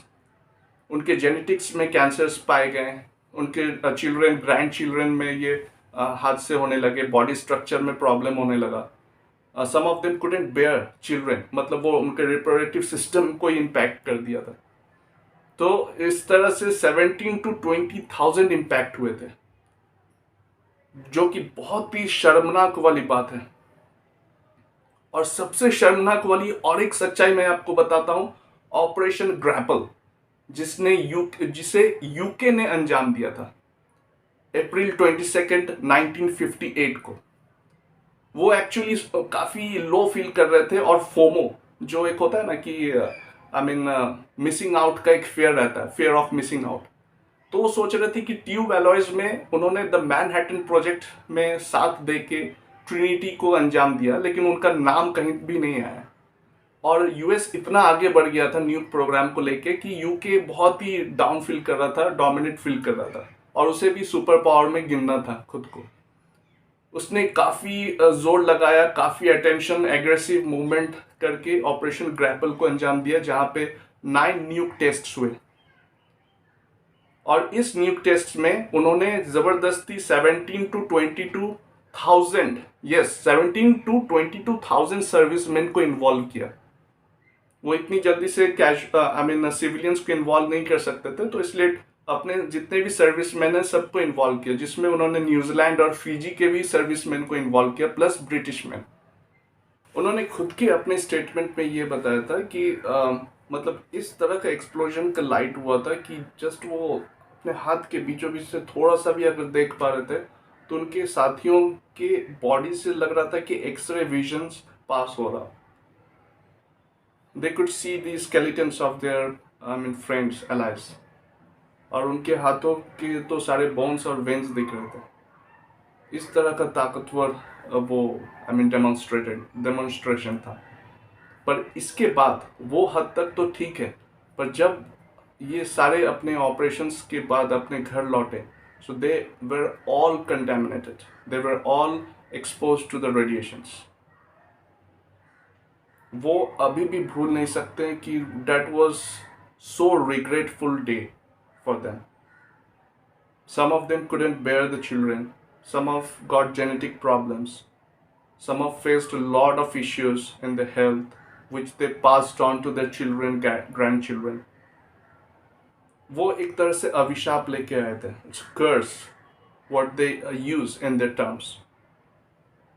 उनके जेनेटिक्स में cancers पाए गए, उनके children, grand children में ये हादसे होने लगे, बॉडी स्ट्रक्चर में प्रॉब्लम होने लगा। Some of them couldn't bear children, मतलब वो उनके रिप्रोडक्टिव सिस्टम को इम्पैक्ट कर दिया था। तो इस तरह से 17 to 20,000 इम्पैक्ट हुए थे, जो कि बहुत ही शर्मनाक वाली बात है। और सबसे शर्मनाक वाली और एक सच्चाई मैं आपको बताता हूं, ऑपरेशन ग्रैपल, जिसे यूके ने अंजाम दिया था अप्रैल 22, 1958 को। वो एक्चुअली काफ़ी लो फील कर रहे थे, और फोमो जो एक होता है ना कि आई मीन मिसिंग आउट का एक फेयर रहता है, फेयर ऑफ मिसिंग आउट। तो वो सोच रहे थे कि ट्यूब एलॉयज में उन्होंने द मैनहट्टन प्रोजेक्ट में साथ दे के ट्रिनिटी को अंजाम दिया, लेकिन उनका नाम कहीं भी नहीं आया। और यूएस इतना आगे बढ़ गया था न्यूक प्रोग्राम को लेके कि यूके बहुत ही डाउन फील कर रहा था, डोमिनेट फील कर रहा था, और उसे भी सुपर पावर में गिनना था खुद को। उसने काफी जोर लगाया, काफी अटेंशन, एग्रेसिव मूवमेंट करके ऑपरेशन ग्रैपल को अंजाम दिया, जहां पे 9 न्यूक टेस्ट हुए। और इस न्यूक टेस्ट में उन्होंने जबरदस्ती 17 टू 22,000, यस 17 टू 22,000 सर्विसमैन को इन्वॉल्व किया। वो इतनी जल्दी से कैश आई मीन सिविलियंस को इन्वॉल्व नहीं कर सकते थे, तो इसलिए अपने जितने भी सर्विसमैन है सबको इन्वॉल्व किया, जिसमें उन्होंने न्यूजीलैंड और फिजी के भी सर्विसमैन को इन्वॉल्व किया, प्लस ब्रिटिश मैन। उन्होंने खुद के अपने स्टेटमेंट में ये बताया था कि मतलब इस तरह का एक्सप्लोजन का लाइट हुआ था कि जस्ट वो अपने हाथ के बीचों बीच से थोड़ा सा भी अगर देख पा रहे थे, तो उनके साथियों के बॉडी से लग रहा था कि एक्सरे विजन्स पास हो रहा। They could see the skeletons of their I mean friends allies, और उनके हाथों के तो सारे बोन्स और वेन्स दिख रहे थे। इस तरह का ताकतवर वो आई मीन डेमोन्स्ट्रेशन था। पर इसके बाद वो हद तक तो ठीक है, पर जब ये सारे अपने ऑपरेशंस के बाद अपने घर लौटे, so they were all contaminated, they were all expose to the radiations. वो अभी भी भूल नहीं सकते कि that was so regretful day for them. Some of them couldn't bear the children, some of got genetic problems, some of faced a lot of issues in their health which they passed on to their children, grandchildren. वो एक तरह से अभिशाप लेके आए थे, it's curse what they use in their terms.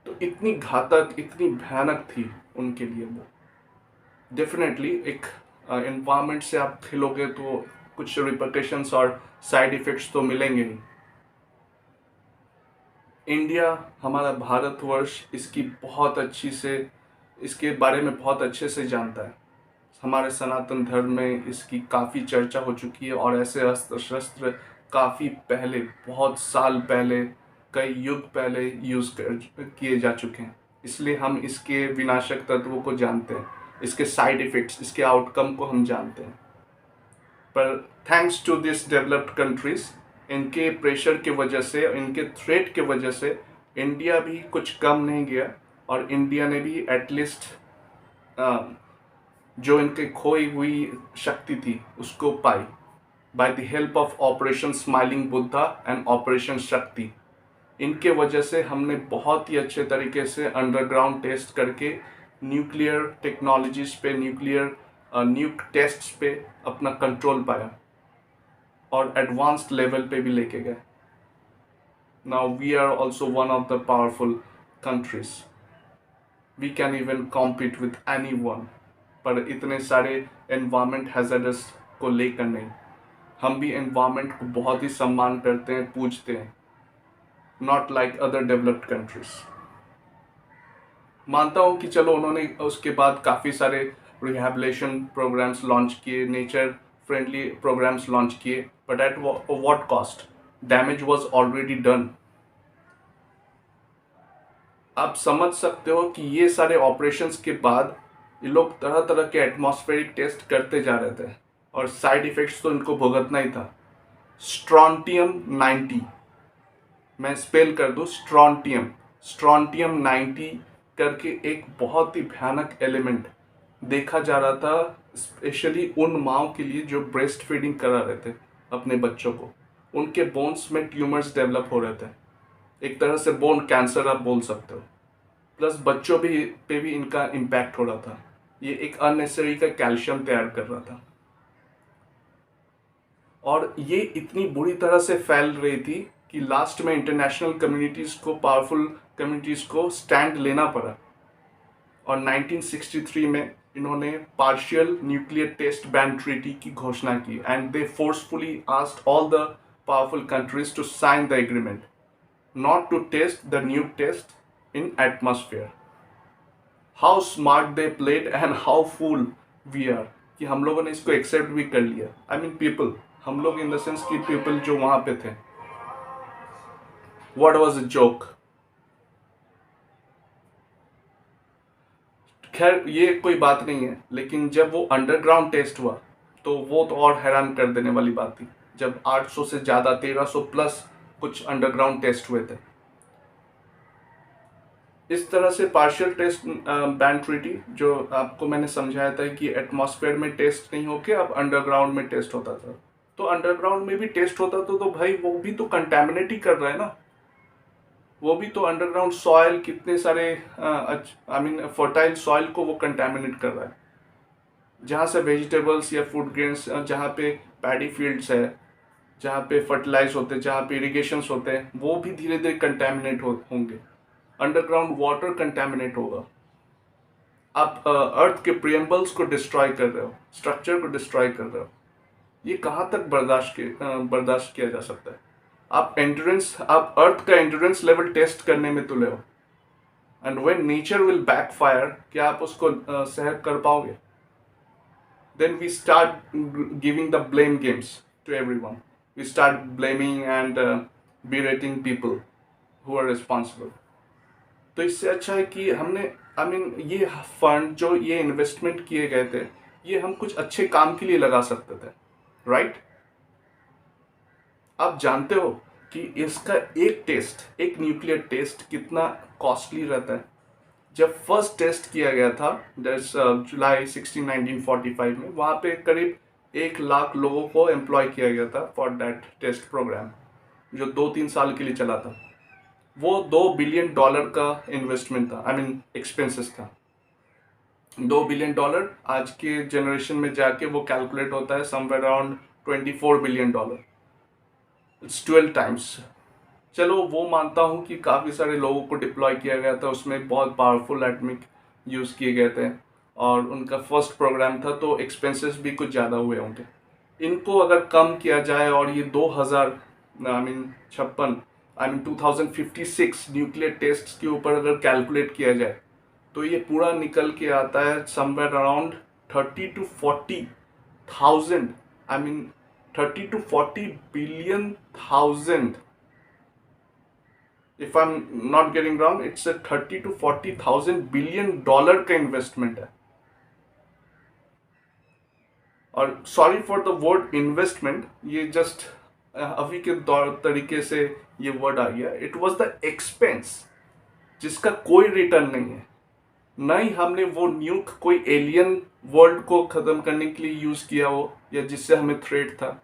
तो इतनी घातक, इतनी भयानक थी उनके लिए वो। डेफिनेटली एक एनवायरनमेंट से आप खिलोगे तो कुछ रिपरकशंस और साइड इफेक्ट्स तो मिलेंगे ही। इंडिया, हमारा भारतवर्ष इसकी बहुत अच्छी से, इसके बारे में बहुत अच्छे से जानता है। हमारे सनातन धर्म में इसकी काफ़ी चर्चा हो चुकी है, और ऐसे अस्त्र शस्त्र काफ़ी पहले, बहुत साल पहले, कई युग पहले यूज़ किए जा चुके हैं। इसलिए हम इसके विनाशक तत्वों को जानते हैं, इसके साइड इफ़ेक्ट्स, इसके आउटकम को हम जानते हैं। पर thanks to this developed countries, इनके प्रेशर की वजह से, इनके थ्रेट की वजह से इंडिया भी कुछ कम नहीं गया, और इंडिया ने भी एटलीस्ट जो इनके खोई हुई शक्ति थी उसको पाई, by the help of Operation Smiling Buddha and Operation Shakti. इनके वजह से हमने बहुत ही अच्छे तरीके से अंडरग्राउंड टेस्ट करके न्यूक्लियर टेक्नोलॉजीज पे, न्यूक टेस्ट्स पे अपना कंट्रोल पाया, और एडवांस्ड लेवल पे भी लेके गए। Now we are also one of the powerful countries, we can even compete with anyone. पर इतने सारे एनवायरमेंट हैजर्ड्स को लेकर नहीं, हम भी एनवायरमेंट को बहुत ही सम्मान करते हैं, पूजते हैं, not like other developed countries. मानता हूँ कि चलो उन्होंने उसके बाद काफ़ी सारे रिहैबिलिटेशन प्रोग्राम्स लॉन्च किए, नेचर फ्रेंडली प्रोग्राम्स लॉन्च किए, but at what cost? Damage was already done. आप समझ सकते हो कि ये सारे ऑपरेशंस के बाद ये लोग तरह तरह के एटमॉस्फेरिक टेस्ट करते जा रहे थे, और साइड इफेक्ट्स तो इनको भुगतना ही था। स्ट्रॉन्टियम 90, मैं स्पेल कर दूँ, स्ट्रॉन्टियम 90 करके एक बहुत ही भयानक एलिमेंट देखा जा रहा था, स्पेशली उन माओ के लिए जो ब्रेस्ट फीडिंग करा रहे थे अपने बच्चों को। उनके बोन्स में ट्यूमर्स डेवलप हो रहे थे, एक तरह से बोन कैंसर आप बोल सकते हो, प्लस बच्चों पे भी इनका इम्पैक्ट हो रहा था। ये एक अननेसेसरी का कैल्शियम तैयार कर रहा था, और ये इतनी बुरी तरह से फैल रही थी कि लास्ट में इंटरनेशनल कम्युनिटीज़ को, पावरफुल कम्युनिटीज़ को स्टैंड लेना पड़ा, और 1963 में इन्होंने partial nuclear test ban treaty की घोषणा की, and they forcefully asked all the powerful countries to sign the agreement, not to test the nuke test, in atmosphere. How smart they played and how fool we are कि हम लोगों ने इसको accept भी कर लिया. I mean people, हम लोग इन द सेंस कि पीपल जो वहां पे थे. What was a joke? खैर ये कोई बात नहीं है, लेकिन जब वो अंडरग्राउंड टेस्ट हुआ तो वो तो और हैरान कर देने वाली बात थी. जब 800 से ज़्यादा 1300 प्लस कुछ अंडरग्राउंड टेस्ट हुए थे. इस तरह से पार्शियल टेस्ट बैंड ट्रीटी जो आपको मैंने समझाया था कि एटमॉस्फेयर में टेस्ट नहीं होके अब अंडरग्राउंड में टेस्ट होता था. तो अंडरग्राउंड में भी टेस्ट होता तो भाई वो भी तो कंटेमिनेट ही कर रहा है ना. वो भी तो अंडरग्राउंड सॉइल कितने सारे आई मीन फर्टाइल सॉइल को वो कंटेमिनेट कर रहा है. जहाँ से वेजिटेबल्स या फूड ग्रेन्स, जहाँ पे पैडी फील्ड्स है, जहाँ पे फर्टिलाइज होते हैं, जहाँ पे इरिगेशंस होते हैं, वो भी धीरे धीरे कंटेमिनेट होंगे. अंडरग्राउंड वाटर कंटेमिनेट होगा. आप अर्थ के प्रियम्बल्स को डिस्ट्रॉय कर रहे हो, स्ट्रक्चर को डिस्ट्रॉय कर रहे हो. ये कहाँ तक बर्दाश्त किया जा सकता है. आप अर्थ का एंड्योरेंस लेवल टेस्ट करने में तुले हो. And when nature will backfire, क्या आप उसको सह कर पाओगे? Then we start giving the blame games to everyone. We start blaming and berating people who are responsible. तो इससे अच्छा है कि हमने ये फंड जो ये इन्वेस्टमेंट किए गए थे, ये हम कुछ अच्छे काम के लिए लगा सकते थे, राइट? आप जानते हो कि इसका एक न्यूक्लियर टेस्ट कितना कॉस्टली रहता है. जब फर्स्ट टेस्ट किया गया था जुलाई 16 1945 में, वहाँ पे करीब 1 लाख लोगों को एम्प्लॉय किया गया था फॉर दैट टेस्ट प्रोग्राम, जो 2-3 साल के लिए चला था. वो $2 बिलियन का इन्वेस्टमेंट था, आई मीन एक्सपेंसेस था. $2 बिलियन आज के जनरेशन में जाके वो कैलकुलेट होता है somewhere around $24 billion. It's 12 times. चलो वो मानता हूँ कि काफ़ी सारे लोगों को डिप्लॉय किया गया था, उसमें बहुत पावरफुल एटमिक यूज़ किए गए थे और उनका फर्स्ट प्रोग्राम था, तो एक्सपेंसेस भी कुछ ज़्यादा हुए होंगे. इनको अगर कम किया जाए और ये 2056 न्यूक्लियर टेस्ट के ऊपर अगर कैलकुलेट किया जाए तो ये पूरा निकल के आता है somewhere around 30 to 40,000, I mean 30 to 40 billion thousand. If I'm not getting wrong, it's a 30 to 40,000 billion dollar का इन्वेस्टमेंट है. और sorry for the word investment, ये जस्ट अभी के तरीके से ये वर्ड आ गया. इट वाज द एक्सपेंस जिसका कोई रिटर्न नहीं है. न ही हमने वो न्यूक कोई एलियन वर्ल्ड को खत्म करने के लिए यूज किया हो या जिससे हमें थ्रेट था.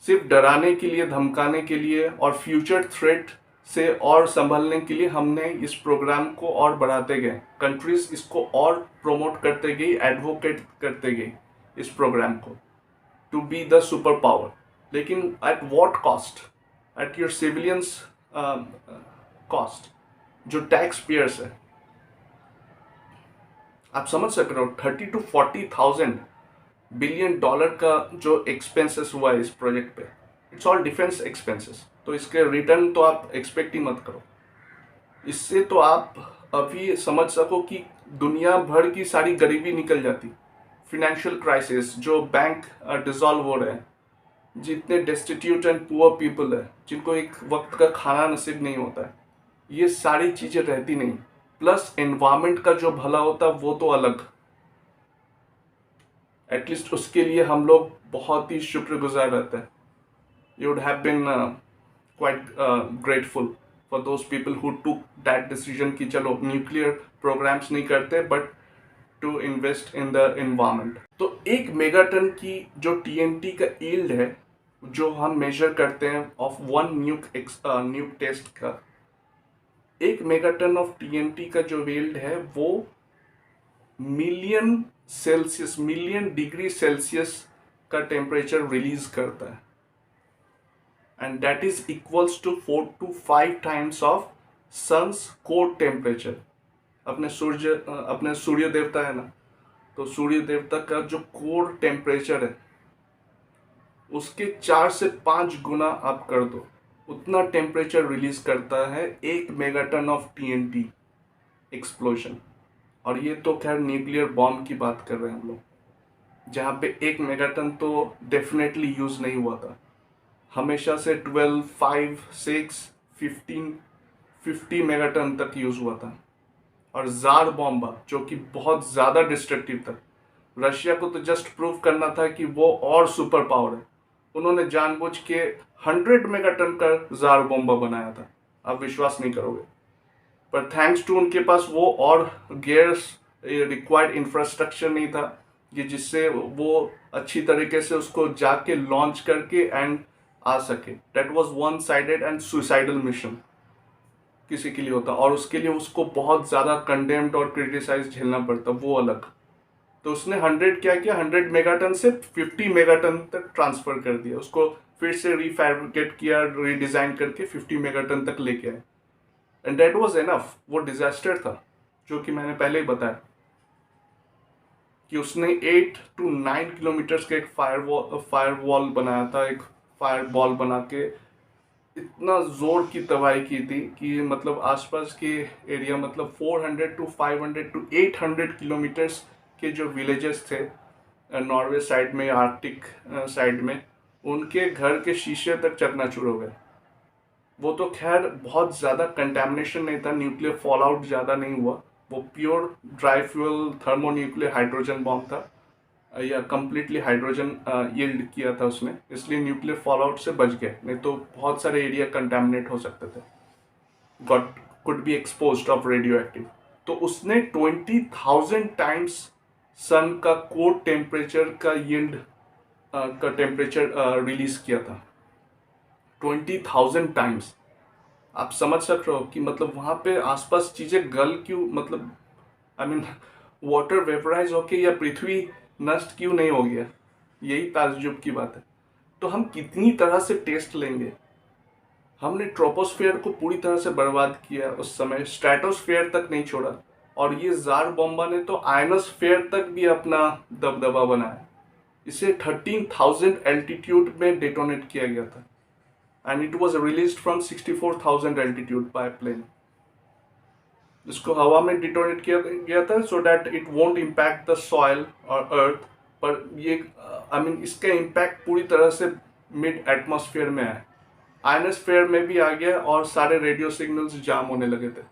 सिर्फ डराने के लिए, धमकाने के लिए और फ्यूचर थ्रेट से और संभलने के लिए हमने इस प्रोग्राम को और बढ़ाते गए. कंट्रीज इसको और प्रोमोट करते गई, एडवोकेट करते गई इस प्रोग्राम को to be the super power. लेकिन at what cost? At your civilians cost, जो टैक्स पेयर्स है. आप समझ सक रहे हो 30 to 40,000 बिलियन डॉलर का जो एक्सपेंसेस हुआ है इस प्रोजेक्ट पे. It's all defence expenses. तो इसके रिटर्न तो आप एक्सपेक्ट ही मत करो. इससे तो आप अभी समझ सको कि दुनिया भर की सारी गरीबी निकल जाती. फिनेंशियल क्राइसिस, जो बैंक डिसॉल्व हो रहे हैं, जितने डेस्टिट्यूट एंड पुअर पीपल है जिनको एक वक्त का खाना नसीब नहीं होता है, ये सारी चीज़ें रहती नहीं. प्लस एनवायरमेंट का जो भला होता है वो तो अलग. एटलीस्ट उसके लिए हम लोग बहुत ही शुक्रगुजार रहते हैं. You would have been quite grateful for those people who took that decision कि चलो न्यूक्लियर प्रोग्राम्स नहीं करते but to invest in the environment. तो 1 मेगाटन की जो TNT का यील्ड है, जो हम मेजर करते हैं ऑफ 1 न्यूक टेस्ट का, 1 मेगाटन ऑफ TNT का जो यील्ड है वो मिलियन डिग्री सेल्सियस का टेम्परेचर रिलीज करता है. And that is equals to 4 to 5 times of sun's core temperature. अपने सूर्य देवता है ना, तो सूर्य देवता का जो कोर टेम्परेचर है उसके 4 से 5 गुना आप कर दो. उतना टेम्परेचर रिलीज करता है 1 मेगाटन ऑफ TNT एक्सप्लोजन। और ये तो खैर न्यूक्लियर बॉम्ब की बात कर रहे हैं हम लोग, जहाँ पे 1 मेगाटन तो डेफिनेटली यूज नहीं हुआ था। हमेशा से 12, 5, 6, 15, 50 मेगाटन तक यूज हुआ था। और जार बॉम्बा जो कि बहुत ज्यादा डिस्ट्रक्टिव था, रशिया को तो जस्ट प्रूव करना था कि वो और सुपर पावर है। उन्होंने जानबूझ के 100 मेगाटन का जार बॉम्बा बनाया था, आप विश्वास नहीं करोगे। पर थैंक्स टू उनके पास वो और गियर्स रिक्वायर्ड इंफ्रास्ट्रक्चर नहीं था कि जिससे वो अच्छी तरीके से उसको जाके लॉन्च करके एंड आ सके। That was one sided and suicidal mission किसी के लिए होता, और उसके लिए उसको बहुत ज़्यादा कंडेम्ड और क्रिटिसाइज झेलना पड़ता, वो अलग। तो उसने 100 क्या किया, 100 मेगाटन से 50 मेगाटन तक ट्रांसफर कर दिया, उसको फिर से रिफैब्रिकेट किया, रीडिजाइन करके 50 मेगाटन तक लेके आए। And that was enough. वो डिजास्टर था जो कि मैंने पहले ही बताया कि उसने 8 to 9 किलोमीटर का एक फायर वॉल बनाया था, एक फायर बॉल बना के इतना जोर की तबाही की थी कि मतलब आसपास के एरिया, मतलब 400 to 500 to 800 किलोमीटर्स के जो विलेजेस थे नॉर्वे साइड में, आर्कटिक साइड में, उनके घर के शीशे तक चकनाचूर हो गए। वो तो खैर बहुत ज़्यादा कंटेमिनेशन नहीं था, न्यूक्लियर फॉल आउट ज़्यादा नहीं हुआ, वो pure dry fuel thermonuclear hydrogen bomb था, या कम्प्लीटली हाइड्रोजन यील्ड किया था उसने, इसलिए न्यूक्लियर फॉल आउट से बच गए, नहीं तो बहुत सारे एरिया कंटेमिनेट हो सकते थे, got could be exposed of radio active. तो उसने 20,000 टाइम्स सन का कोर टेम्परेचर का यील्ड का टेम्परेचर रिलीज किया था, 20,000 टाइम्स। आप समझ सक रहे हो कि मतलब वहाँ पे आसपास चीज़ें गल क्यों, मतलब आई मीन वाटर वेपराइज होके या पृथ्वी नष्ट क्यों नहीं हो गया, यही ताज्जुब की बात है। तो हम कितनी तरह से टेस्ट लेंगे। हमने ट्रोपोस्फेयर को पूरी तरह से बर्बाद किया उस समय, स्ट्रेटोस्फेयर तक नहीं छोड़ा। और ये जार बॉम्बा ने तो आयनोस्फेयर तक भी अपना दबदबा बनाया। इसे 13,000 एल्टीट्यूड में डेटोनेट किया गया था and it was released from 64,000 altitude by plane. इसको हवा में डिटोनेट किया गया था so that it won't impact the soil और अर्थ। पर ये आई मीन इसका इम्पैक्ट पूरी तरह से मिड एटमॉस्फेयर में है, आयनोस्फेयर में भी आ गया और सारे रेडियो सिग्नल्स जाम होने लगे थे।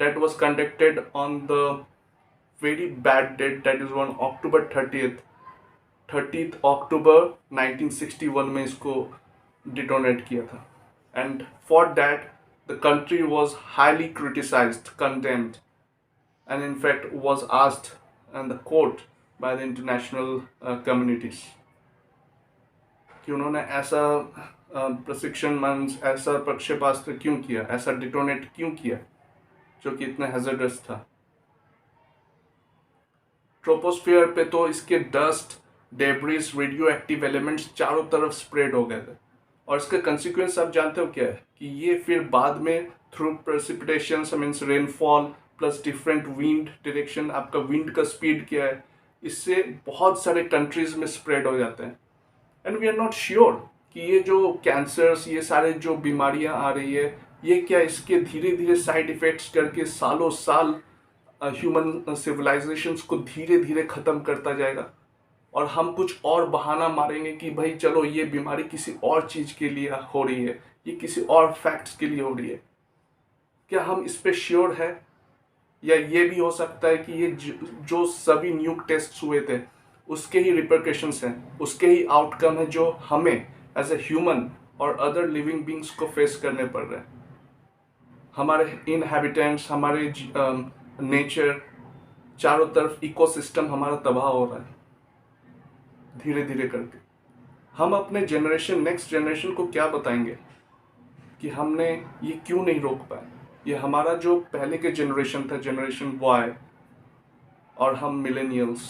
That was conducted on the very bad debt, that is on October 30th October 1961 में इसको डिटोनेट किया था। And for that the country was highly criticized, condemned, and in fact was asked in the court by the international communities कि उन्होंने ऐसा प्रशिक्षण मंच, ऐसा प्रक्षेपास्त्र क्यों किया, ऐसा डिटोनेट क्यों किया जो कि इतना हैजर्डस था। ट्रोपोस्फियर पे तो इसके dust, debris, radio active elements चारों तरफ स्प्रेड हो गए थे। और इसका कंसिक्वेंस आप जानते हो क्या है कि ये फिर बाद में through precipitation means rainfall plus different wind direction, आपका विंड का स्पीड क्या है, इससे बहुत सारे कंट्रीज में स्प्रेड हो जाते हैं। And we are not sure कि ये जो कैंसर्स, ये सारे जो बीमारियां आ रही है, ये क्या इसके धीरे धीरे साइड इफेक्ट्स करके सालों साल ह्यूमन सिविलाइजेशंस को धीरे धीरे खत्म करता जाएगा, और हम कुछ और बहाना मारेंगे कि भाई चलो ये बीमारी किसी और चीज के लिए हो रही है, ये किसी और फैक्ट्स के लिए हो रही है। क्या हम इस पे श्योर है? या ये भी हो सकता है कि ये जो सभी न्यूक टेस्ट हुए थे उसके ही रिपरकशंस हैं, उसके ही आउटकम है जो हमें एज ए ह्यूमन और अदर लिविंग बींग्स को फेस करने पड़ रहे हैं। हमारे इनहैबिटेंट्स, हमारे नेचर, चारों तरफ इकोसिस्टम हमारा तबाह हो रहा है धीरे धीरे करके। हम अपने जनरेशन, नेक्स्ट जनरेशन को क्या बताएंगे कि हमने ये क्यों नहीं रोक पाए। ये हमारा जो पहले के जनरेशन था, जनरेशन वाई, और हम मिलेनियल्स,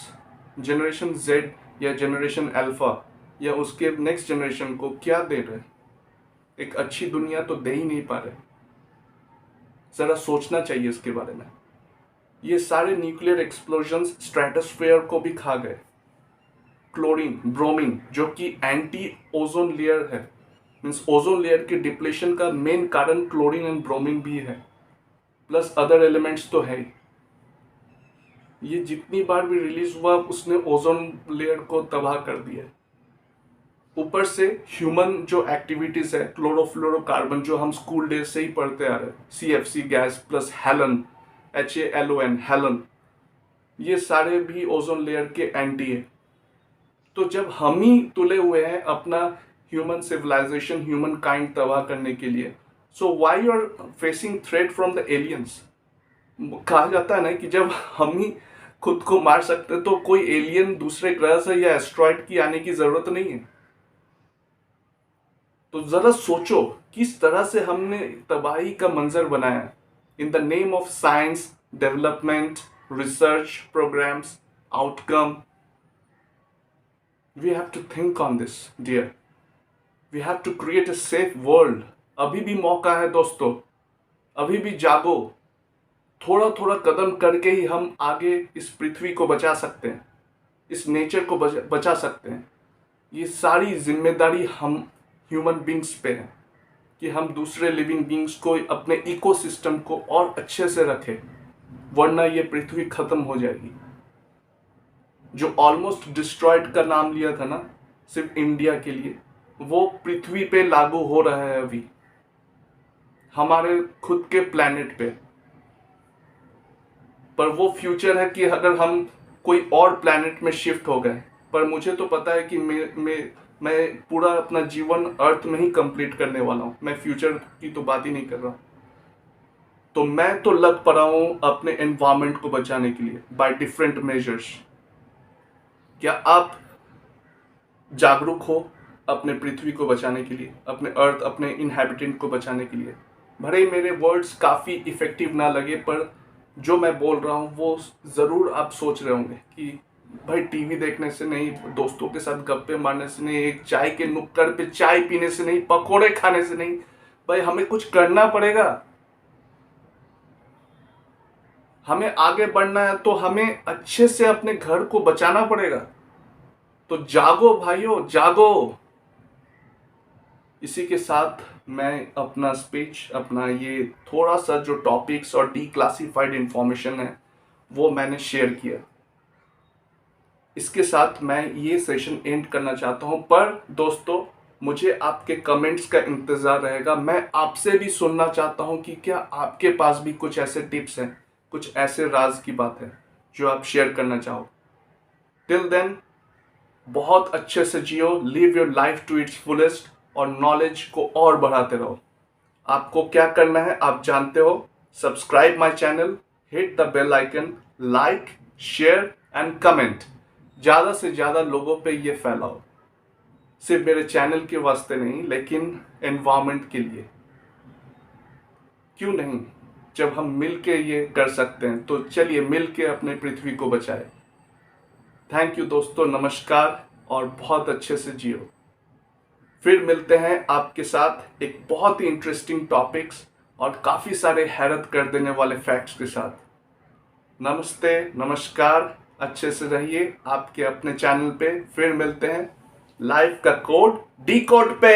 जनरेशन जेड या जनरेशन अल्फा या उसके नेक्स्ट जनरेशन को क्या दे रहे? एक अच्छी दुनिया तो दे ही नहीं पा रहे। जरा सोचना चाहिए इसके बारे में। ये सारे न्यूक्लियर एक्सप्लोजन्स स्ट्रेटोस्फेयर को भी खा गए। क्लोरीन, ब्रोमीन जो कि एंटी ओजोन लेयर है, मीन्स ओजोन लेयर के डिप्लेशन का मेन कारण क्लोरीन एंड ब्रोमीन भी है, प्लस अदर एलिमेंट्स तो है ही। ये जितनी बार भी रिलीज हुआ उसने ओजोन लेयर को तबाह कर दिया। ऊपर से ह्यूमन जो एक्टिविटीज है, क्लोरोफ्लोरोकार्बन जो हम स्कूल डेज से ही पढ़ते आ रहे हैं, CFC gas plus Helen, HALON Helen, ये सारे भी ओजोन लेयर के एंटी है। तो जब हम ही तुले हुए हैं अपना ह्यूमन सिविलाइजेशन, ह्यूमन काइंड तबाह करने के लिए, so why you are facing threat from the aliens. कहा जाता है ना कि जब हम ही खुद को मार सकते हैं तो कोई एलियन दूसरे ग्रह से या एस्ट्रॉइड की आने की जरूरत नहीं है। तो जरा सोचो किस तरह से हमने तबाही का मंजर बनाया in the name of science, development, research programs, outcome. We have to think on this dear, we have to create a safe world. अभी भी मौका है दोस्तों, अभी भी जागो। थोड़ा थोड़ा कदम करके ही हम आगे इस पृथ्वी को बचा सकते हैं, इस नेचर को बचा सकते हैं। ये सारी जिम्मेदारी हम ह्यूमन बींग्स पे है कि हम दूसरे लिविंग बींग्स को, अपने इकोसिस्टम को और अच्छे से रखें, वरना ये पृथ्वी खत्म हो जाएगी। जो ऑलमोस्ट डिस्ट्रॉयड का नाम लिया था ना सिर्फ इंडिया के लिए, वो पृथ्वी पे लागू हो रहा है अभी, हमारे खुद के प्लेनेट पे। पर वो फ्यूचर है कि अगर हम कोई और प्लेनेट में शिफ्ट हो गए, पर मुझे तो पता है कि मैं पूरा अपना जीवन अर्थ में ही कंप्लीट करने वाला हूँ, मैं फ्यूचर की तो बात ही नहीं कर रहा। तो मैं तो लग पड़ा हूँ अपने एनवायरमेंट को बचाने के लिए बाय डिफरेंट मेजर्स। क्या आप जागरूक हो अपने पृथ्वी को बचाने के लिए, अपने अर्थ, अपने इनहैबिटेंट को बचाने के लिए? भले ही मेरे वर्ड्स काफ़ी इफेक्टिव ना लगे, पर जो मैं बोल रहा हूँ वो ज़रूर आप सोच रहे होंगे कि भाई टीवी देखने से नहीं, दोस्तों के साथ गप्पे मारने से नहीं, एक चाय के नुक्कड़ पे चाय पीने से नहीं, पकोड़े खाने से नहीं, भाई हमें कुछ करना पड़ेगा। हमें आगे बढ़ना है तो हमें अच्छे से अपने घर को बचाना पड़ेगा। तो जागो भाइयों, जागो। इसी के साथ मैं अपना स्पीच, अपना ये थोड़ा सा जो टॉपिक्स और डीक्लासिफाइड इंफॉर्मेशन है वो मैंने शेयर किया। इसके साथ मैं ये सेशन एंड करना चाहता हूं, पर दोस्तों मुझे आपके कमेंट्स का इंतज़ार रहेगा। मैं आपसे भी सुनना चाहता हूं कि क्या आपके पास भी कुछ ऐसे टिप्स हैं, कुछ ऐसे राज की बात है जो आप शेयर करना चाहो। टिल देन बहुत अच्छे से जियो, live your life to its fullest और नॉलेज को और बढ़ाते रहो। आपको क्या करना है आप जानते हो। Subscribe my channel, hit the bell icon, like, share and comment. ज़्यादा से ज़्यादा लोगों पे ये फैलाओ, सिर्फ मेरे चैनल के वास्ते नहीं लेकिन एनवायरनमेंट के लिए। क्यों नहीं, जब हम मिल के ये कर सकते हैं तो चलिए मिल के अपने पृथ्वी को बचाए। थैंक यू दोस्तों, नमस्कार और बहुत अच्छे से जियो। फिर मिलते हैं आपके साथ एक बहुत ही इंटरेस्टिंग टॉपिक्स और काफ़ी सारे हैरत कर देने वाले फैक्ट्स के साथ। नमस्ते, नमस्कार, अच्छे से रहिए आपके अपने चैनल पे। फिर मिलते हैं लाइफ का कोड डी कोड पे।